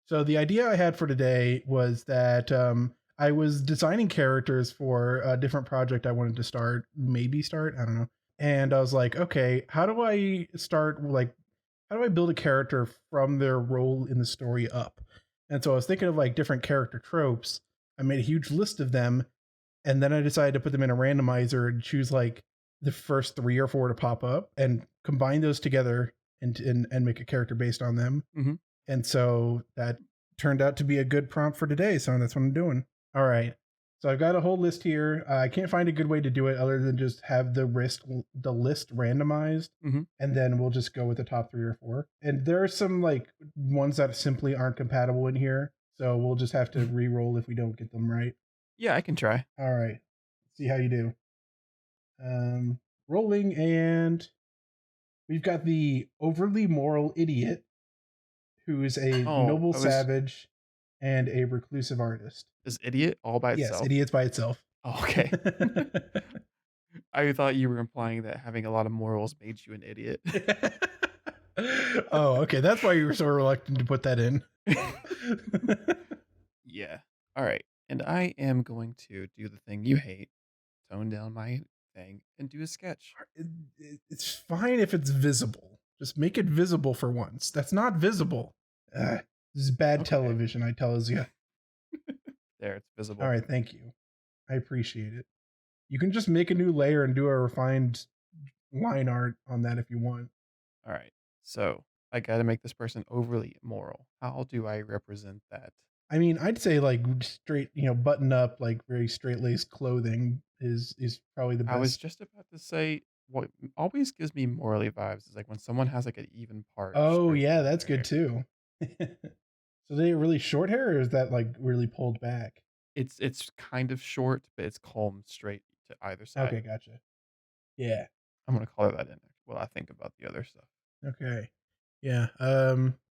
So the idea I had for today was that I was designing characters for a different project I wanted to start, maybe start, I don't know. And I was like, okay, how do I start how do I build a character from their role in the story up? And so I was thinking of like different character tropes. I made a huge list of them, and then I decided to put them in a randomizer and choose like the first 3 or 4 to pop up and combine those together and make a character based on them. Hmm. And so that turned out to be a good prompt for today. So that's what I'm doing. All right. So I've got a whole list here. I can't find a good way to do it other than just have the list randomized, Hmm. and then we'll just go with the top 3 or 4. And there are some like ones that simply aren't compatible in here, so we'll just have to re-roll if we don't get them right. Yeah, I can try. All right. See how you do. Um, Rolling, and we've got the overly moral idiot, who is a Oh, noble I was savage and a reclusive artist. is idiot all by Yes, itself. idiot's by itself. Oh, okay. I thought you were implying that having a lot of morals made you an idiot. Oh, okay. That's why you were so reluctant to put that in. Yeah. All right. And I am going to do the thing you hate, tone down my thing, and do a sketch. It's fine if it's visible. Just make it visible for once. That's not visible. This is bad Okay. television, I tells you. There, it's All visible. right, thank you. I appreciate it. You can just make a new layer and do a refined line art on that if you want. All right. So I got to make this person overly moral. How do I represent that? I mean, I'd say like straight, button up, like very straight laced clothing is probably the I was best. just about to say what always gives me morally vibes is like when someone has like an even part of Oh straight yeah, hair in that's their good hair. too. So they really short hair, or is that like really pulled back? It's kind of short, but it's combed straight to either side. Okay, gotcha. Yeah. I'm gonna color that in while I think about the other stuff. Okay. Yeah.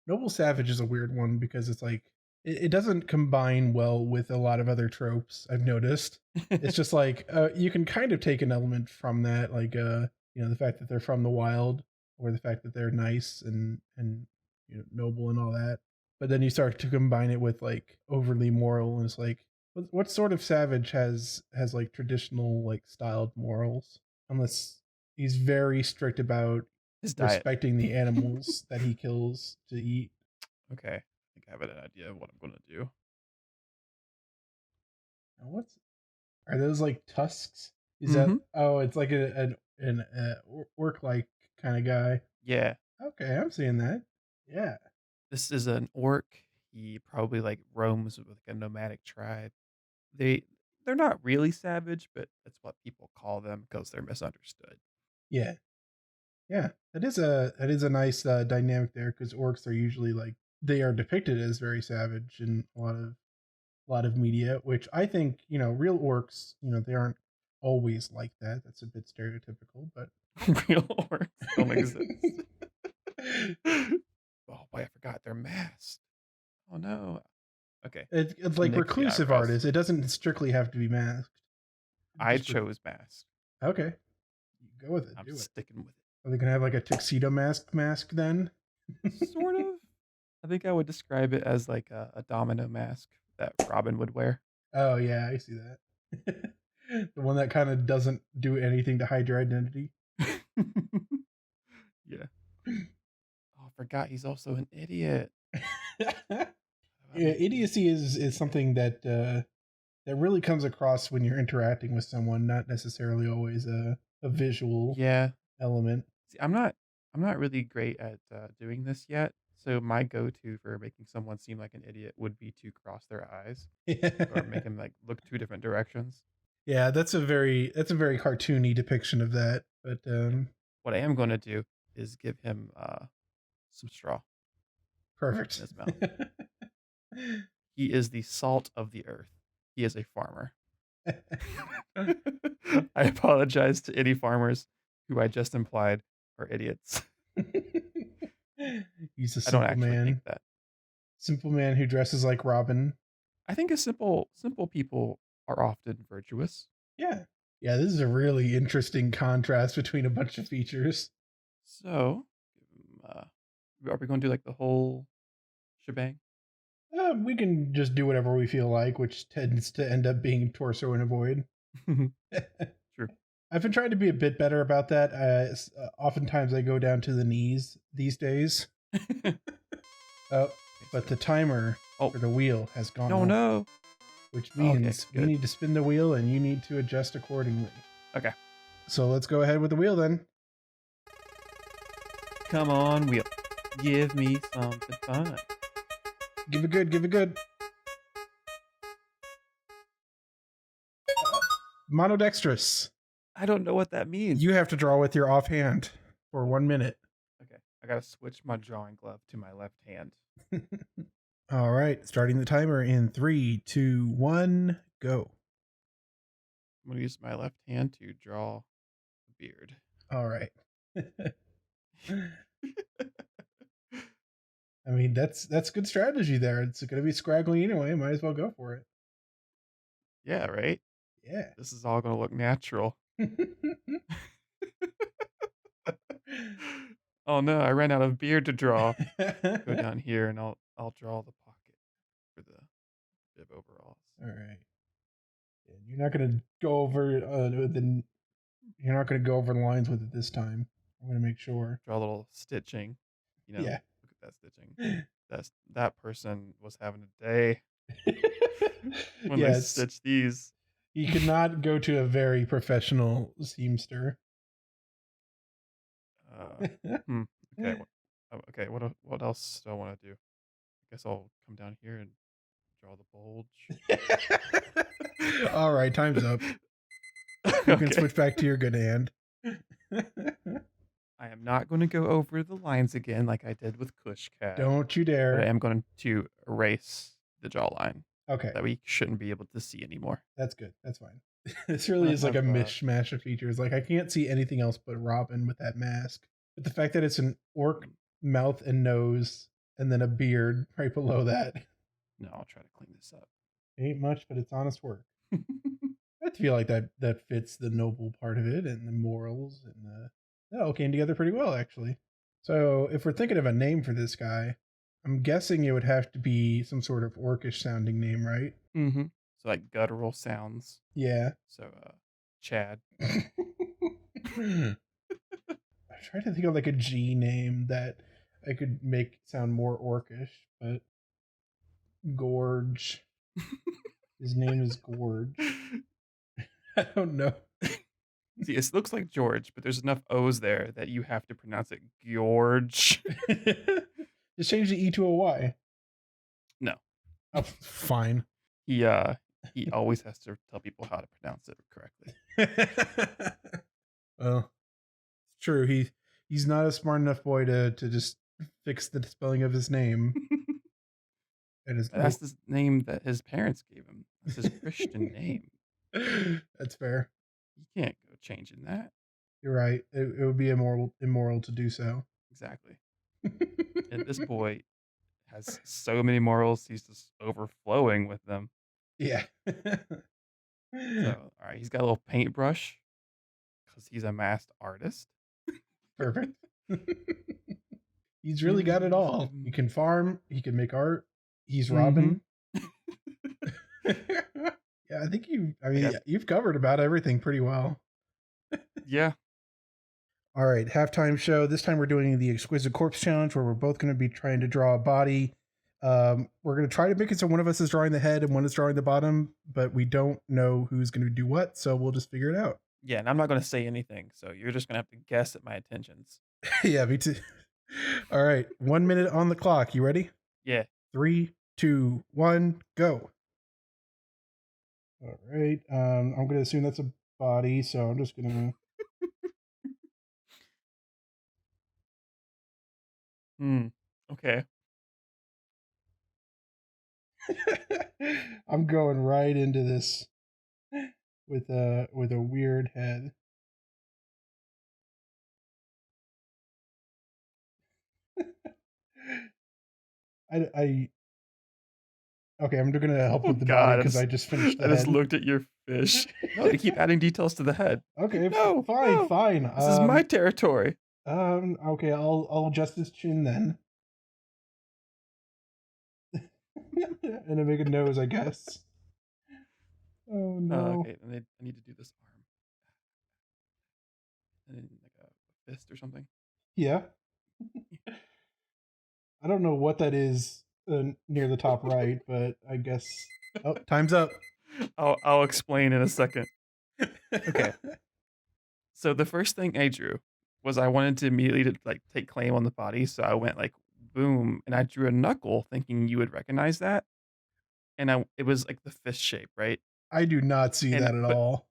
Noble Savage is a weird one because it's like it doesn't combine well with a lot of other tropes, I've noticed. It's just like you can kind of take an element from that, like the fact that they're from the wild, or the fact that they're nice and noble and all that. But then you start to combine it with like overly moral, and it's like what sort of savage has like traditional like styled morals? Unless he's very strict about His diet. respecting the animals that he kills to eat. Okay. I think I have an idea of what I'm gonna do. Now, what's are those like tusks? Is that Mm-hmm. oh, it's like an orc like kind of guy. Yeah. Okay, I'm seeing that. Yeah, This is an orc. He probably like roams with like a nomadic tribe. They they're not really savage, but that's what people call them because they're misunderstood. yeah, yeah. That is a nice dynamic there, because orcs are usually like they are depicted as very savage in a lot of media, which I think real orcs they aren't always like that. That's a bit stereotypical, but Real orcs don't exist. Oh boy, I forgot they're masked. Oh no. Okay. it's I'm like Nick the reclusive eyebrows. artists. It doesn't strictly have to be masked. I Just chose masked. okay. You go with it. I'm Do it. sticking with it. Are they gonna have like a tuxedo mask then? Sort of. I think I would describe it as like a domino mask that Robin would wear. Oh yeah, I see that. The one that kind of doesn't do anything to hide your identity. Yeah. Oh, I forgot he's also an idiot. How Yeah, about making idiocy is something that really comes across when you're interacting with someone, not necessarily always a visual Yeah. element. See, I'm not really great at doing this yet. So my go-to for making someone seem like an idiot would be to cross their eyes or make them like look two different directions. Yeah, that's a very cartoony depiction of that. But Yeah. What I am going to do is give him some straw in perfect. his mouth. He is the salt of the earth. He is a farmer. I apologize to any farmers who I just implied are idiots. He's a I don't simple actually think man. that. Simple man who dresses like Robin. I think a simple people are often virtuous. Yeah. Yeah, this is a really interesting contrast between a bunch of features. So, are we going to do like the whole shebang? We can just do whatever we feel like, which tends to end up being torso and avoid. True. I've been trying to be a bit better about that. Oftentimes I go down to the knees these days. Oh, Okay, but so the timer oh, for the wheel has gone no, off, no. which Okay, means we good. need to spin the wheel and you need to adjust accordingly. Okay. So let's go ahead with the wheel then. Come on, wheel. Give me something fun. Give it good, give it good. Monodextrous. I don't know what that means. You have to draw with your offhand for 1 minute. Okay, I gotta switch my drawing glove to my left hand. All right, starting the timer in 3, 2, 1, go. I'm gonna use my left hand to draw a beard. All right. I mean, that's good strategy there. It's going to be scraggly anyway. Might as well go for it. Yeah, right? Yeah. This is all gonna look natural. Oh no, I ran out of beard to draw. Go down here and I'll draw the pocket for the bib overalls. All right. You're not going to go over you're not going to go over the lines with it this time. I'm going to make sure. Draw a little stitching. You know, Yeah. look at that stitching. That person was having a day when they Yes. stitched these. You could not go to a very professional seamster. Okay. Okay. What else do I want to do? I guess I'll come down here and draw the bulge. All right, time's up. You can switch back to your good hand. I am not going to go over the lines again like I did with Kushcat. Don't you But I dare. am going to erase the jawline Okay, that we shouldn't be able to see anymore. that's good. That's fine. This really is like a mishmash of features. Like I can't see anything else but Robin with that mask. But the fact that it's an orc mouth and nose and then a beard right below that. No, I'll try to clean this up. Ain't much, but it's honest work. I feel like that fits the noble part of it and the morals and that all came together pretty well actually. So if we're thinking of a name for this guy, I'm guessing it would have to be some sort of orcish sounding name, right? Mm-hmm. So like guttural sounds. Yeah. So Chad. I'm trying to think of like a G name that I could make sound more orcish, but Gorge. His name is Gorge. I don't know. See, it looks like George, but there's enough O's there that you have to pronounce it George. Just change the E to a Y. No. Oh, fine. He always has to tell people how to pronounce it correctly. Well, it's true. He's not a smart enough boy to just fix the spelling of his name. That's the name that his parents gave him. That's his Christian name. That's fair. You can't go changing that. You're right. It would be immoral to do so. Exactly. And this boy has so many morals, he's just overflowing with them. Yeah. So, all right, he's got a little paintbrush because he's a masked artist. Perfect. He's really got it all. He can farm. He can make art. He's Robin. Yeah, I think you've covered about everything pretty well. Yeah. All right, halftime show. This time we're doing the Exquisite Corpse Challenge where we're both going to be trying to draw a body. We're going to try to make it so one of us is drawing the head and one is drawing the bottom, but we don't know who's going to do what, so we'll just figure it out. Yeah, and I'm not going to say anything, so you're just going to have to guess at my intentions. Yeah, me too. All right, 1 minute on the clock. You ready? Yeah. 3, 2, 1, go. All right. I'm going to assume that's a body, so I'm just going to... Okay. I'm going right into this with a weird head. Okay, I'm gonna help with the body because I just finished the I head. just looked at your fish. No, you keep adding details to the head. Okay, no, fine. This is my territory. Okay, I'll adjust his chin then. And a big nose, I guess. Oh no. Okay, I need to do this arm. And then like a fist or something. Yeah. I don't know what that is near the top right, but I guess. Oh, time's up. I'll explain in a second. Okay. So the first thing I drew was I wanted to immediately to, like take claim on the body, so I went like boom, and I drew a knuckle thinking you would recognize that, and it was like the fist shape, right? I do not see And that at but all.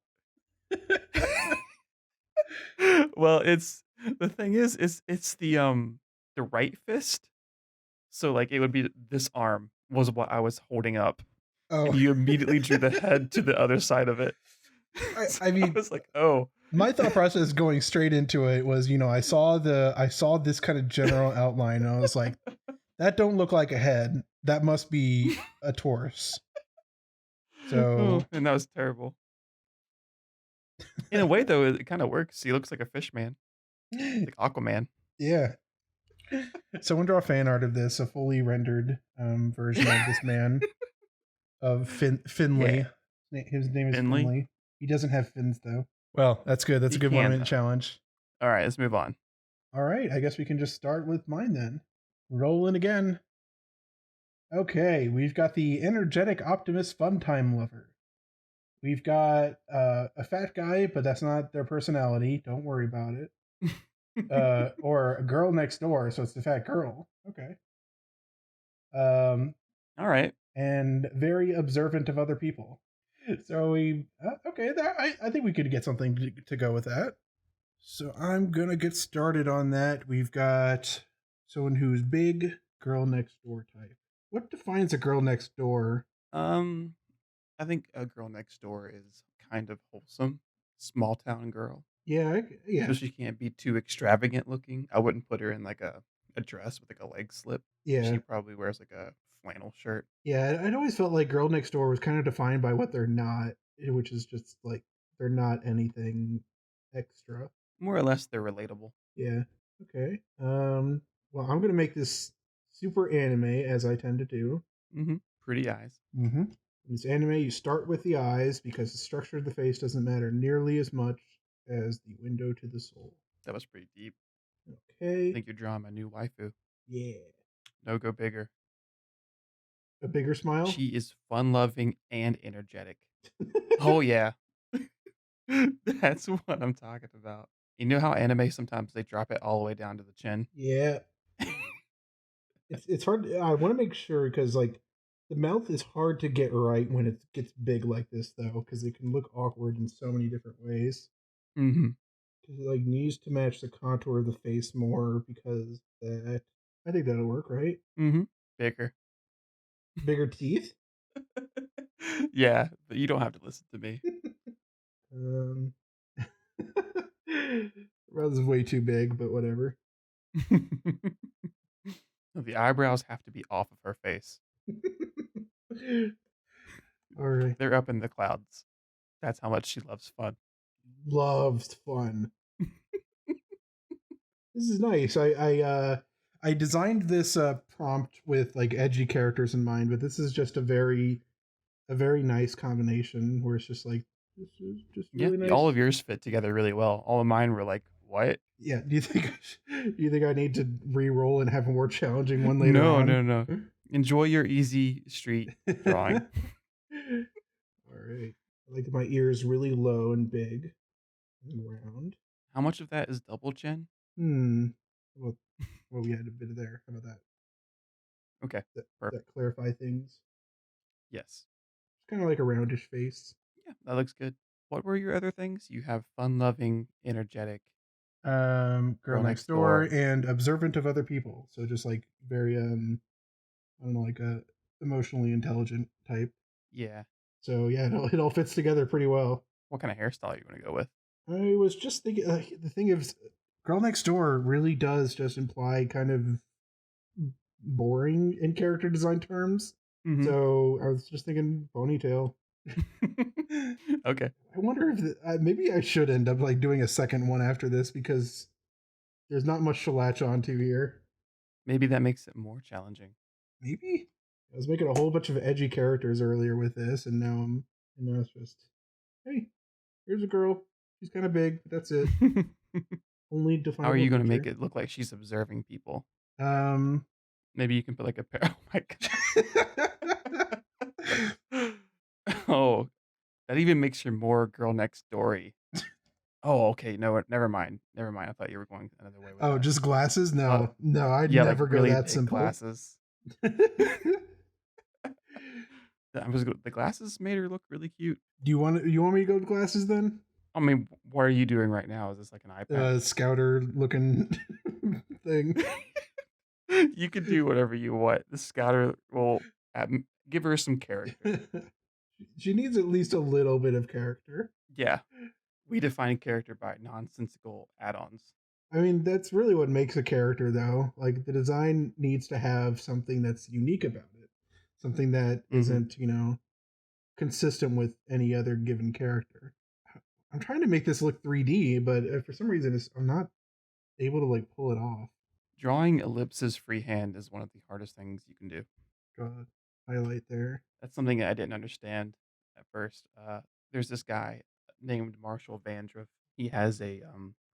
well, it's the thing is it's the right fist, so like it would be this arm was what I was holding up, and Oh, you immediately drew the head to the other side of it. So I I mean, was like, oh. my thought process going straight into it was, I saw this kind of general outline, and I was like, that don't look like a head. That must be a torso. Oh, So and that was terrible. In a way, though, it kinda works. He looks like a fish man, like Aquaman. yeah. Someone draw fan art of this, a fully rendered version of this man of Yeah. Finley. His name is Finley? Finley. He doesn't have fins though. Well, that's good. That's He a good 1 can, minute though. challenge. Alright, let's move on. All right, I guess we can just start with mine then. Rolling again. Okay, we've got the energetic optimist fun time lover. We've got a fat guy, but that's not their personality. Don't worry about it. Or a girl next door, so it's the fat girl. Okay. Um, Alright. and very observant of other people. So okay, I think we could get something to go with that. So I'm gonna get started on that. We've got someone who's big, girl next door type. What defines a girl next door? Um, I think a girl next door is kind of wholesome. Small town girl. Yeah, So yeah, she can't be too extravagant looking. I wouldn't put her in, like, a dress with, like, a leg slip. yeah, She probably wears, like, a flannel shirt. yeah. I'd always felt like girl next door was kind of defined by what they're not, which is just like they're not anything extra. More or less, they're relatable. Yeah. Okay. Well, I'm gonna make this super anime as I tend to do. Mhm. Pretty eyes. Mm-hmm. In this anime, you start with the eyes because the structure of the face doesn't matter nearly as much as the window to the soul. That was pretty deep. I Okay. think you're drawing my new waifu. Yeah. No, go bigger. A bigger smile. She is fun-loving and energetic. Oh, yeah. That's what I'm talking about. You know how anime sometimes they drop it all the way down to the chin? Yeah. It's hard. I want to make sure because like the mouth is hard to get right when it gets big like this though, because it can look awkward in so many different ways. Mhm. Because it like needs to match the contour of the face more because that. I think that'll work, right? Mhm. Bigger. Bigger teeth. Yeah, but you don't have to listen to me. Um, Mouth is way too big, but whatever. The eyebrows have to be off of her face. All right, They're up in the clouds. That's how much she loves fun. loves fun. This is nice. I designed this prompt with like edgy characters in mind, but this is just a very nice combination where it's just like this is just Yeah, really all nice. of yours fit together really well. All of mine were like, "What?" Yeah. Do you think I need to re-roll and have a more challenging one later No, on? no, no. Enjoy your easy street drawing. All right. I like my ears really low and big and round. How much of that is double chin? Hmm. Well, we had a bit of there. How about that? Okay, That perfect. clarify things. Yes. It's kind of like a roundish face. Yeah, that looks good. What were your other things? You have fun-loving, energetic, Girl girl next next door door. and observant of other people. So just like very I don't know, like a emotionally intelligent type. Yeah. So yeah, it all fits together pretty well. What kind of hairstyle are you gonna go with? I was just thinking the thing is, girl next door really does just imply kind of boring in character design terms. Mhm. So I was just thinking ponytail. Okay. I wonder if maybe I should end up like doing a second one after this because there's not much to latch onto here. Maybe that makes it more challenging. Maybe. I was making a whole bunch of edgy characters earlier with this, and now it's just, hey, here's a girl. She's kind of big, but that's it. Only How are definable you gonna make feature. it look like she's observing people? Um, Maybe you can put like a pair. Oh my god. Oh, that even makes her more girl next story. Oh, okay. No, never mind. Never mind. I thought you were going another way with oh, that. just glasses? Uh, No, no, I'd yeah, like never go really that big simple. glasses. The glasses made her look really cute. You want me to go with glasses then? I mean, what are you doing right now? Is this like an eye patch? Scouter looking thing. You could do whatever you want. The scouter will give her some character. She needs at least a little bit of character. Yeah, we define character by nonsensical add-ons. I mean, that's really what makes a character, though. Like, the design needs to have something that's unique about it, something that Mm-hmm. isn't, consistent with any other given character. I'm trying to make this look 3D, but for some reason, I'm not able to like pull it off. Drawing ellipses freehand is one of the hardest things you can do. Draw a highlight there. That's something I didn't understand at first. There's this guy named Marshall Vandriff. He has a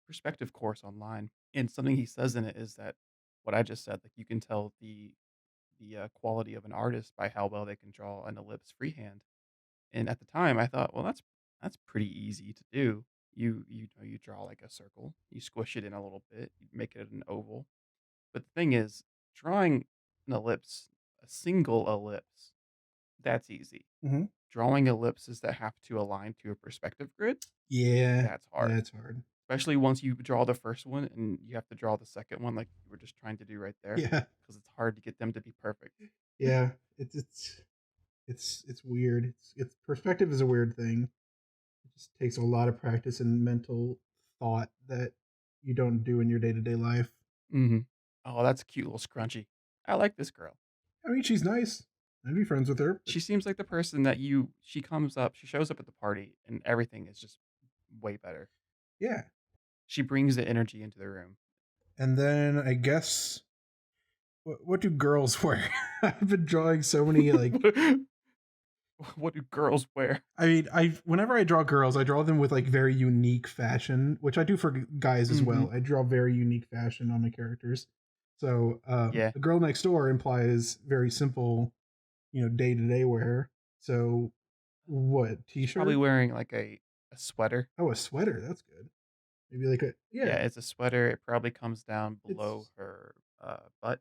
perspective course online, and something he says in it is that what I just said, like you can tell the quality of an artist by how well they can draw an ellipse freehand. And at the time, I thought, well, that's pretty easy to do. You draw like a circle, you squish it in a little bit, you make it an oval. But the thing is, drawing an ellipse, a single ellipse, that's easy. Mm-hmm. Drawing ellipses that have to align to a perspective grid, Yeah, that's hard. that's hard. Especially once you draw the first one and you have to draw the second one, like you were just trying to do right there, Yeah, because it's hard to get them to be perfect. yeah. It's weird. It's perspective is a weird thing. It just takes a lot of practice and mental thought that you don't do in your day to day life. Mm-hmm. Oh, that's a cute little scrunchie. I like this girl. I mean, she's nice. I'd be friends with her. But She seems like the person that she comes up, she shows up at the party, and everything is just way better. yeah. She brings the energy into the room. And then I guess what do girls wear? I've been drawing so many like What do girls wear? I mean, I whenever I draw girls, I draw them with like very unique fashion, which I do for guys as Mm-hmm. well. I draw very unique fashion on my characters. So Yeah. the girl next door implies very simple, day to day wear. So what She's probably t-shirt? wearing like a sweater. Oh, a sweater. That's good. Maybe like a Yeah, yeah. it's a sweater. It probably comes down below It's her butt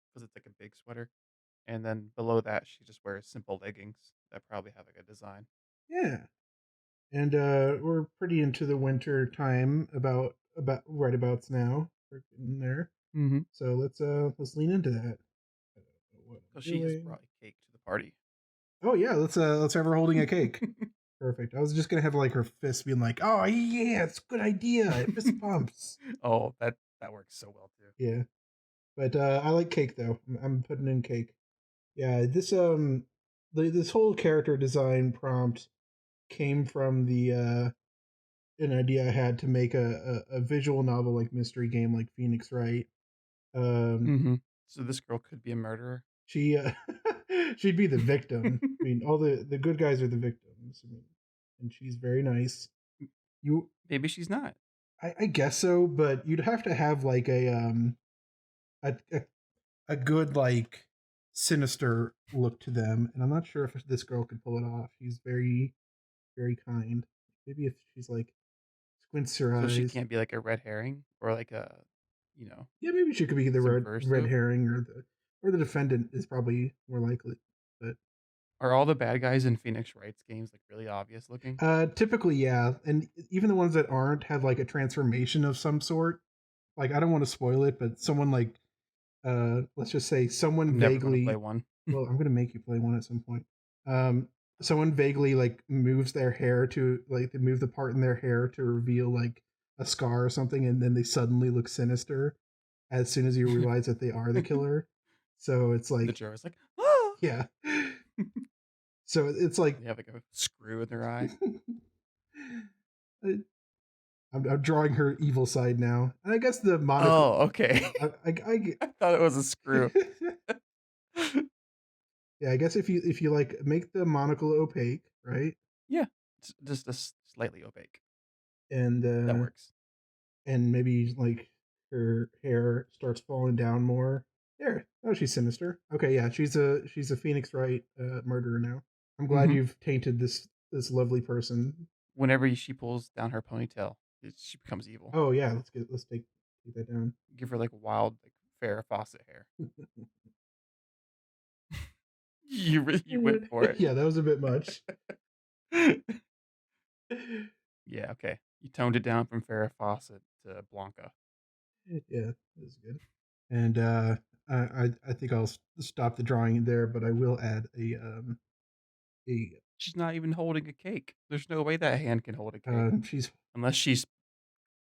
because it's like a big sweater. And then below that, she just wears simple leggings that probably have like a design. yeah. And we're pretty into the winter time about right abouts now. We're getting there. Mm-hmm. So let's lean into that. I don't know what So I'm she has doing. brought a cake to the party. Oh yeah, let's have her holding a cake. Perfect. I was just gonna have like her fist being like, "Oh yeah, it's a good idea." Fist pumps. Oh, that works so well too. Yeah, but I like cake though. I'm putting in cake. Yeah, this whole character design prompt came from the an idea I had to make a visual novel like mystery game like Phoenix Wright. Um, Mm-hmm. So this girl could be a murderer. she she'd be the victim. I mean, all the good guys are the victims. I mean, and she's very nice. You, Maybe she's not. I guess so, but you'd have to have like a, a a good like sinister look to them, and I'm not sure if this girl could pull it off. She's very kind. Maybe if she's like squints her So she eyes. can't be like a red herring or like a, you know, Yeah, maybe she could be the red subversive. herring or the defendant is probably more likely. But Are all the bad guys in Phoenix Wright's games like really obvious looking? typically, yeah, and even the ones that aren't have like a transformation of some sort. Like I don't want to spoil it, but someone like let's just say someone I'm never going to play vaguely. one. Well, I'm gonna make you play one at some point. Um, someone vaguely like moves their hair to like they move the part in their hair to reveal like a scar or something, and then they suddenly look sinister as soon as you realize that they are the killer. So it's The like, Joe's like, ah! yeah. So it's like They have like a screw in their eye. I'm drawing her evil side now, and I guess the monocle. Oh, okay. I I thought it was a screw. Yeah, I guess if you like make the monocle opaque, right? Yeah, just slightly opaque. And That works. and maybe like her hair starts falling down more. There. Oh, she's sinister. Okay, yeah, she's a Phoenix Wright murderer now. I'm glad Hmm. you've tainted this lovely person. Whenever she pulls down her ponytail, she becomes evil. Oh yeah, let's take that down. Give her like wild, like Farrah Fawcett hair. You went for it. Yeah, that was a bit much. Yeah, okay. You toned it down from Farrah Fawcett to Blanca. Yeah, that was good. And I think I'll stop the drawing there, but I will add a She's not even holding a cake. There's no way that hand can hold a cake she's unless she's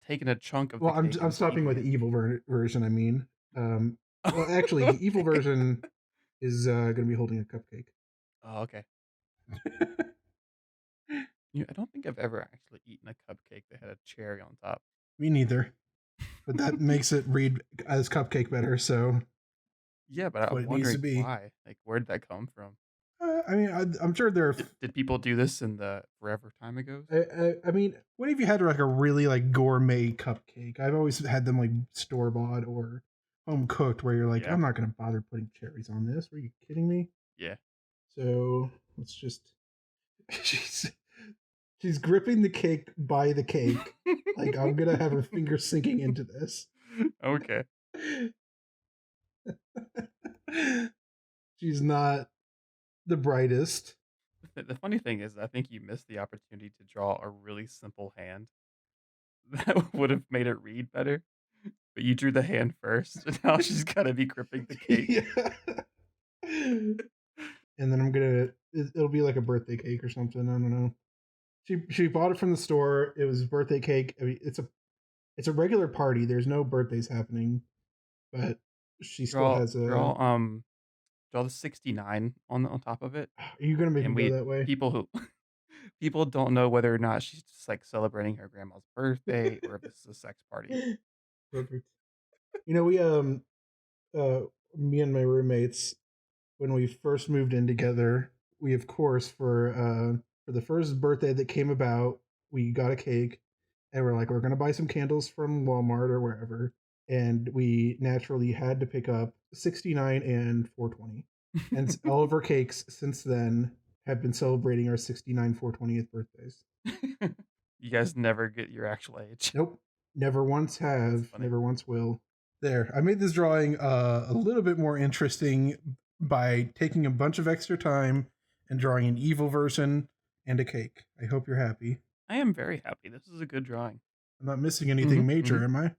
taking a chunk of the well, cake I'm and stopping eating with it. the evil version. I mean, well, actually, the evil Okay. version is going to be holding a cupcake. Oh, okay. I don't think I've ever actually eaten a cupcake that had a cherry on top. Me neither, but that makes it read as cupcake better. So Yeah, but that's what I'm it needs to wondering be. why. Like, where did that come from? I mean, I'm sure there are. Did people do this in the forever time ago? I mean, what have you had like a really like gourmet cupcake? I've always had them like store bought or home cooked, where you're like, Yeah, I'm not going to bother putting cherries on this. Are you kidding me? yeah. So let's just. She's she's gripping the cake by the cake. Like I'm gonna have her finger sinking into this. Okay. She's not the brightest. The funny thing is, I think you missed the opportunity to draw a really simple hand that would have made it read better. But you drew the hand first, and now she's gotta be gripping the cake. Yeah. And then I'm gonna it'll be like a birthday cake or something. I don't know. She bought it from the store. It was a birthday cake. I mean, it's a regular party. There's no birthdays happening, but she still Draw, has a. draw, draw the 69 on top of it, Are you gonna make me and go we that way? people who people don't know whether or not she's just like celebrating her grandma's birthday or if this is a sex party. Perfect. You know, we uh me and my roommates when we first moved in together, we of course for the first birthday that came about, we got a cake and we're like we're going to buy some candles from Walmart or wherever, and we naturally had to pick up 69 and 420. And all of our cakes since then have been celebrating our 69 420th birthdays. You guys never get your actual age. Nope. Never once That's have, funny. never once will. There. I made this drawing a little bit more interesting by taking a bunch of extra time and drawing an evil version and a cake. I hope you're happy. I am very happy. This is a good drawing. I'm not missing Hmm. anything Hmm. major, am I?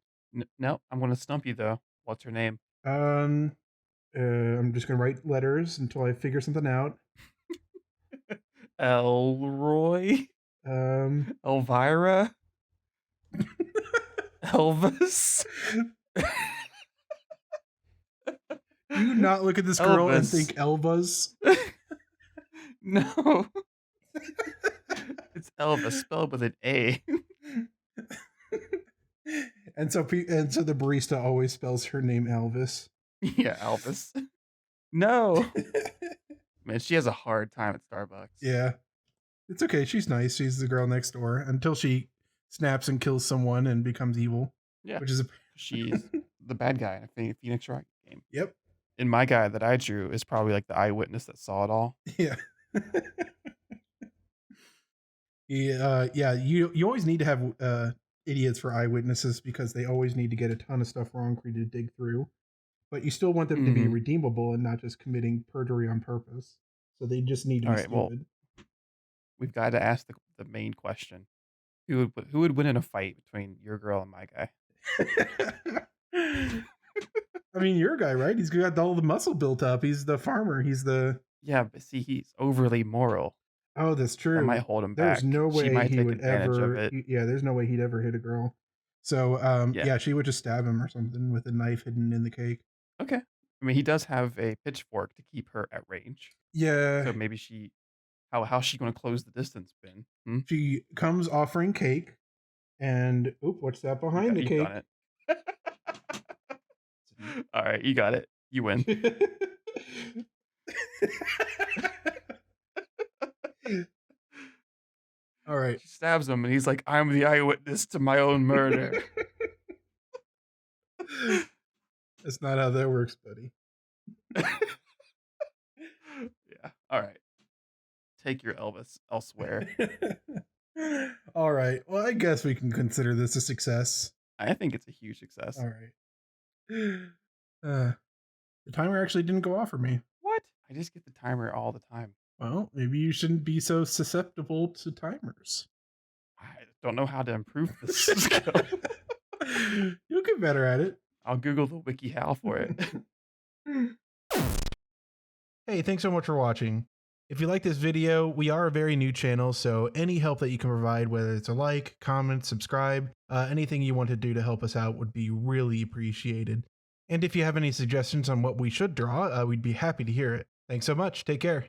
No, I'm gonna stump you though. What's her name? Um, I'm just gonna write letters until I figure something out. Elroy? Um, Elvira? Elvis? do you not look at this girl and Elvis. think Elvas? No. It's Elvis spelled with an A. And so the barista always spells her name Elvis. Yeah, Elvis. No. Man, she has a hard time at Starbucks. Yeah. It's okay. She's nice. She's the girl next door until she snaps and kills someone and becomes evil, Yeah. which is a. She's the bad guy in a Phoenix Wright game. Yep. And my guy that I drew is probably like the eyewitness that saw it all. Yeah. Yeah. You always need to have idiots for eyewitnesses because they always need to get a ton of stuff wrong for you to dig through. But you still want them to be Hmm. redeemable and not just committing perjury on purpose. So they just need to All be right, well, stupid. we've got to ask the main question. Who would win in a fight between your girl and my guy? I mean, you're a guy, right? He's got all the muscle built up. He's the farmer. He's the. Yeah, but see, he's overly moral. Oh, that's That might true. hold him There's back. no She way might he take would advantage of ever. it. Yeah, there's no way he'd ever hit a girl. So, Yeah. yeah, she would just stab him or something with a knife hidden in the cake. Okay. I mean, he does have a pitchfork to keep her at range. Yeah, So maybe how's she going to close the distance, Ben? Hmm? she comes offering cake, and oop, what's that behind the You've done cake? it. All right, you got it. You win. All right. She stabs him, and he's like, "I'm the eyewitness to my own murder." That's not how that works, buddy. Yeah. All right. Take your Elvis elsewhere. All right. Well, I guess we can consider this a success. I think it's a huge success. All right. The timer actually didn't go off for me. What? I just get the timer all the time. Well, maybe you shouldn't be so susceptible to timers. I don't know how to improve this skill. You'll get better at it. I'll Google the wiki how for it. Hey, thanks so much for watching. If you like this video, we are a very new channel, so any help that you can provide, whether it's a like, comment, subscribe, anything you want to do to help us out would be really appreciated. And if you have any suggestions on what we should draw, we'd be happy to hear it. Thanks so much. Take care.